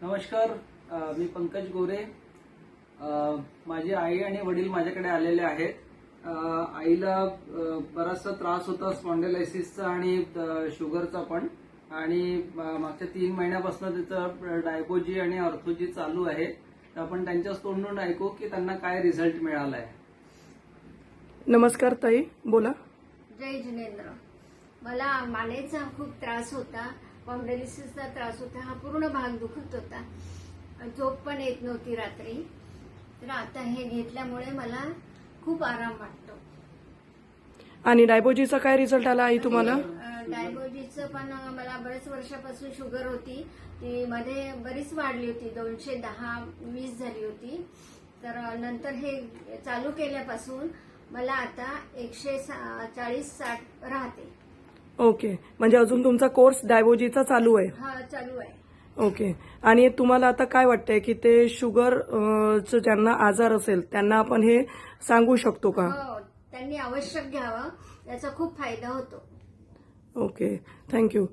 नमस्कार, मी पंकज गोरे. माझी आई आणि वडील माझ्याकडे आलेले आहेत. आईला बराचसा त्रास होता स्पॉन्डिलायसिसचा आणि शुगरचा पण, आणि मागच्या 3 महिन्यापासून त्याचं डायबोजी आणि ऑर्थोजी चालू आहे. तर आपण त्यांच्याच तोंडून ऐकू की त्यांना काय रिझल्ट मिळाला आहे. नमस्कार ताई, बोला. जय जिनेंद्र. मला मानेचा खूप त्रास होता, स्पॉन्डिलायसिसचा त्रास होता. हा पूर्ण भाग दुखत होता, झोप पण येत नव्हती रात्री. तर आता हे घेतल्यामुळे मला खूप आराम वाटतो. आणि डायबोजीचा काय रिझल्ट आला आई तुम्हाला? डायबोजीचं पण मला बरेच वर्षापासून शुगर होती, ती मध्ये बरीच वाढली होती, 210-20 झाली होती. तर नंतर हे चालू केल्यापासून मला आता 140-60 राहते. ओके, म्हणजे अजून तुमचा कोर्स डायबोजीचा चालू आहे? हा, चालू आहे. ओके. आणि तुम्हाला आता काय वाटतंय की ते शुगर ज्यांना आजार असेल त्यांना आपण हे सांगू शकतो का? हो, त्यांनी आवश्यक घ्यावं, त्याचा खूप फायदा होतो. Okay, thank you.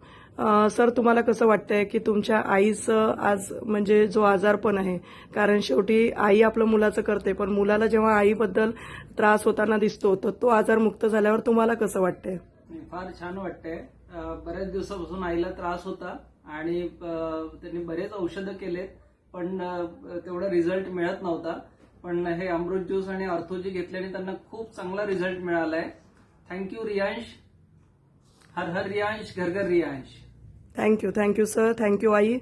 सर, तुम्हाला कसं वाटतंय की तुमच्या आईचं आज म्हणजे जो आजारपण आहे, कारण शेवटी आई आपलं मुलाचं करते, पण मुलाला जेव्हा आईबद्दल त्रास होताना दिसतो तर तो आजार मुक्त झाल्यावर तुम्हाला कसं वाटतंय? फार छान वाटतंय. बऱ्याच दिवसापासून आईला त्रास होता आणि त्यांनी बरेच औषधं केलेत, पण तेवढा रिझल्ट मिळत नव्हता. पण हे अमृत ज्यूस आणि ऑर्थोजी घेतल्याने त्यांना खूप चांगला रिझल्ट मिळालाय. थँक्यू रियांश. हर हर रियांश, घर घर रियांश. थँक्यू सर, थँक्यू आई.